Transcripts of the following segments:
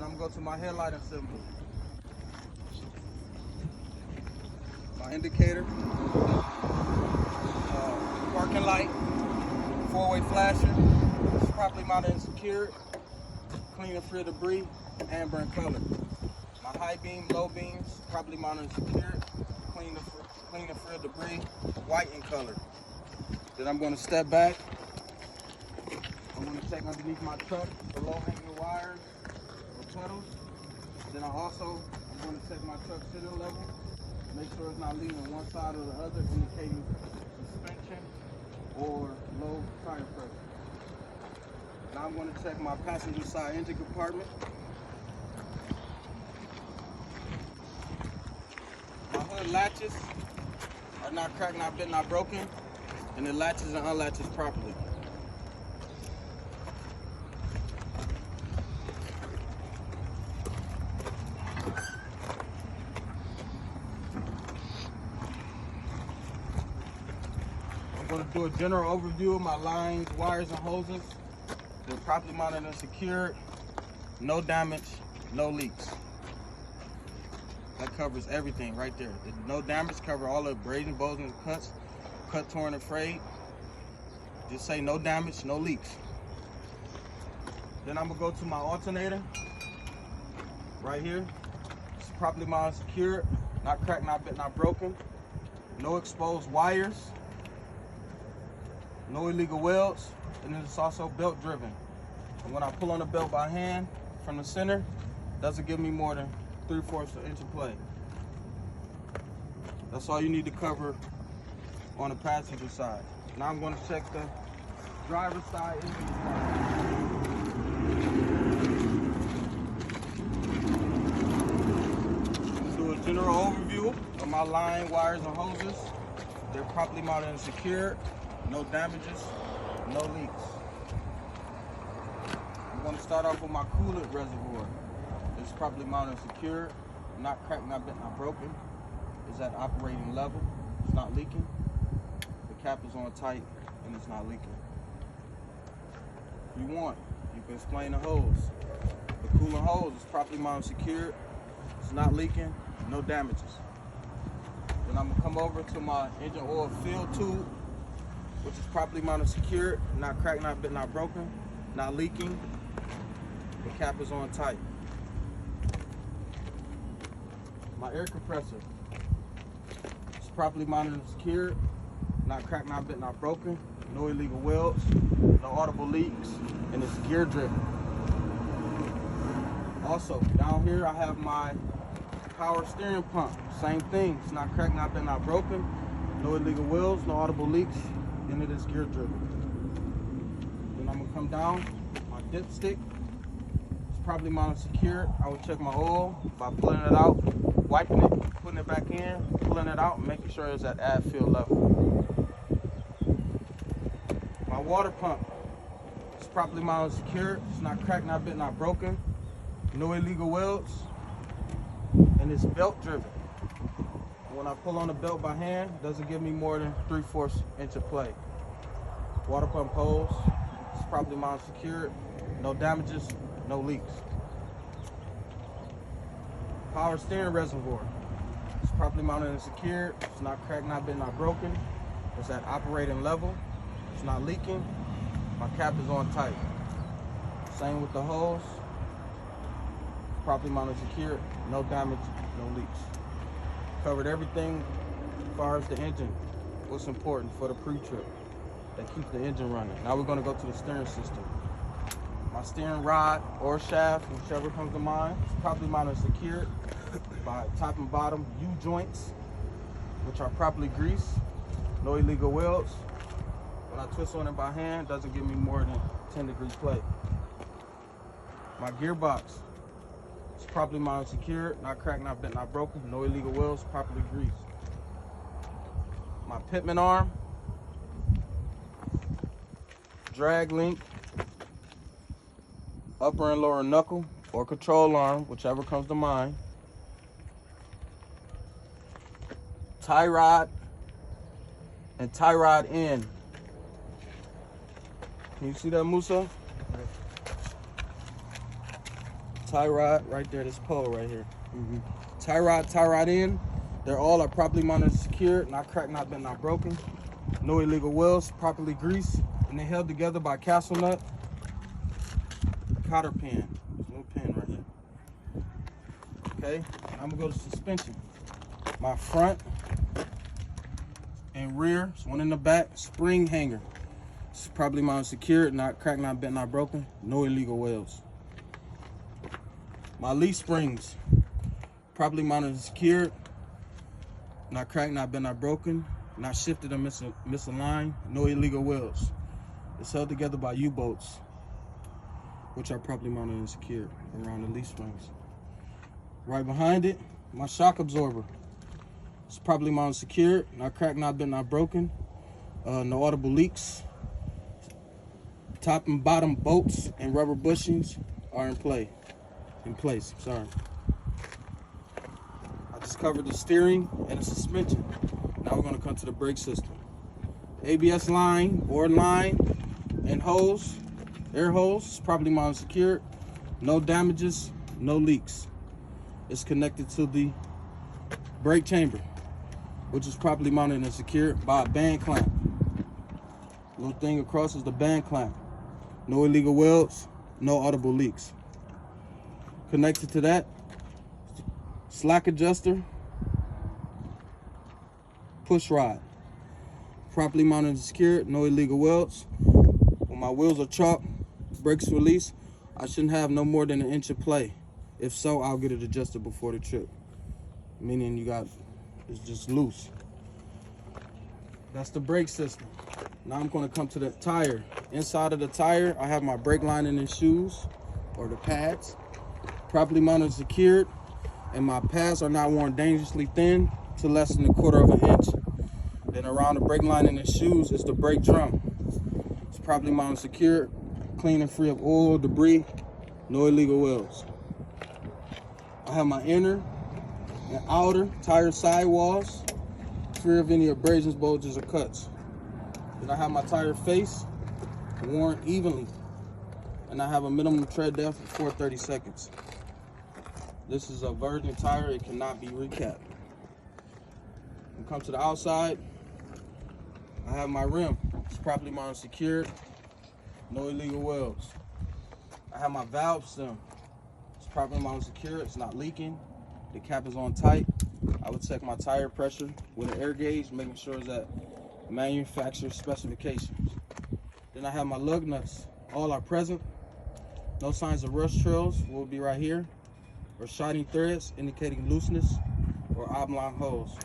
I'm gonna go to my headlight assembly. My indicator, parking light, four-way flasher. It's properly mounted and secured. Clean and free of debris, amber in color. My high beam, low beams, properly mounted and secured. Clean and free of debris, white in color. Then I'm going to step back. I'm going to check underneath my truck for low-hanging wires or puddles. Then I'm going to check my truck center level. Make sure it's not leaning one side or the other, indicating suspension or low tire pressure. Now I'm going to check my passenger side engine compartment. My hood latches are not cracked, not bent, not broken, and it latches and unlatches properly. I'm going to do a general overview of my lines, wires, and hoses. They're properly mounted and secured, no damage, no leaks. That covers everything right there. The no damage cover all the abrasion, bows, and cuts, cut, torn, and frayed. Just say no damage, no leaks. Then I'm gonna go to my alternator, right here. It's properly mounted and secured, not cracked, not bent, not broken. No exposed wires, no illegal welds, and it's also belt driven. And when I pull on the belt by hand from the center, it doesn't give me more than 3/4 inch of play. That's all you need to cover on the passenger side. Now I'm going to check the driver's side engine side. Let's do a general overview of my line, wires, and hoses. They're properly mounted and secured. No damages, no leaks. I'm going to start off with my coolant reservoir. It's properly mounted and secured, not cracked, not bent, not broken. It's at operating level. It's not leaking. The cap is on tight and it's not leaking. If you want, you can explain the hose. The coolant hose is properly mounted and secured. It's not leaking, no damages. Then I'm going to come over to my engine oil fill tube, which is properly mounted and secured, not cracked, not bent, not broken, not leaking. The cap is on tight. My air compressor is properly mounted and secured, not cracked, not bent, not broken, no illegal welds, no audible leaks, and it's gear driven. Also, down here I have my power steering pump. Same thing, it's not cracked, not bent, not broken, no illegal welds, no audible leaks, and it is gear driven. Then I'm gonna come down, my dipstick. Properly mounted and secured. I will check my oil by pulling it out, wiping it, putting it back in, pulling it out, making sure it's at add fill level. My water pump is properly mounted and secured. It's not cracked, not bent, not broken. No illegal welds, and it's belt driven. When I pull on the belt by hand, it doesn't give me more than 3/4 inch of play. Water pump hose is properly mounted and secured. No damages, no leaks. Power steering reservoir. It's properly mounted and secured. It's not cracked, not bent, not broken. It's at operating level. It's not leaking. My cap is on tight. Same with the hose. Properly mounted and secured. No damage, no leaks. Covered everything as far as the engine. What's important for the pre-trip that keeps the engine running. Now we're going to go to the steering system. My steering rod or shaft, whichever comes to mind, is properly mounted and secured by top and bottom U-joints, which are properly greased. No illegal welds. When I twist on it by hand, it doesn't give me more than 10 degrees play. My gearbox is properly mounted and secured, not cracked, not bent, not broken. No illegal welds, properly greased. My pitman arm, drag link, upper and lower knuckle or control arm, whichever comes to mind. Tie rod and tie rod end. Can you see that, Musa? tie rod right there, this pole right here. Tie rod in. They're all are properly mounted and secured, not cracked, not bent, not broken. No illegal welds, properly greased, and they held together by castle nut, cotter pin. There's no pin right here. Okay, I'm gonna go to suspension. My front and rear, there's one in the back, spring hanger. It's properly mounted, secured, not cracked, not bent, not broken. No illegal welds. My leaf springs, properly mounted and secured, not cracked, not bent, not broken, not shifted or misaligned. No illegal welds. It's held together by U-bolts, which are properly mounted and secured around the leaf springs. Right behind it, my shock absorber. It's properly mounted, secured, not cracked, not bent, not broken. No audible leaks. Top and bottom bolts and rubber bushings are in place. Sorry. I just covered the steering and the suspension. Now we're going to come to the brake system. ABS line and hose, air hose, is properly mounted, secured. No damages, no leaks. It's connected to the brake chamber, which is properly mounted and secured by a band clamp. Little thing across is the band clamp. No illegal welds, no audible leaks. Connected to that, slack adjuster, push rod. Properly mounted and secured, no illegal welds. When my wheels are chalked, brakes release, I shouldn't have no more than 1 inch of play. If so, I'll get it adjusted before the trip. Meaning it's just loose. That's the brake system. Now I'm going to come to the tire. Inside of the tire, I have my brake lining and shoes, or the pads, properly mounted and secured, and my pads are not worn dangerously thin to less than 1/4 of an inch. Then around the brake lining and shoes is the brake drum. It's properly mounted and secured, clean and free of oil, debris, no illegal welds. I have my inner and outer tire sidewalls, free of any abrasions, bulges, or cuts. Then I have my tire face worn evenly, and I have a minimum tread depth of 430 seconds. This is a virgin tire, it cannot be recapped. When it comes to the outside, I have my rim. It's properly mounted, secured, no illegal welds. I have my valve stem. It's properly mounted, secured, it's not leaking. The cap is on tight. I would check my tire pressure with an air gauge, making sure it's at manufacturer specifications. Then I have my lug nuts. All are present. No signs of rust trails will be right here, or shining threads indicating looseness, or oblong holes.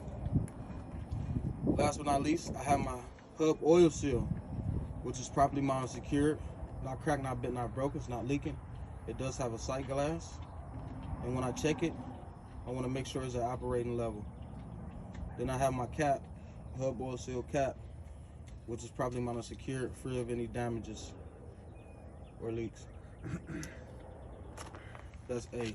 Last but not least, I have my hub oil seal, which is properly mounted, secured, not cracked, not bent, not broken, it's not leaking. It does have a sight glass, and when I check it, I want to make sure it's at operating level. Then I have my cap, hub oil seal cap, which is properly mounted, secured, free of any damages or leaks. That's A.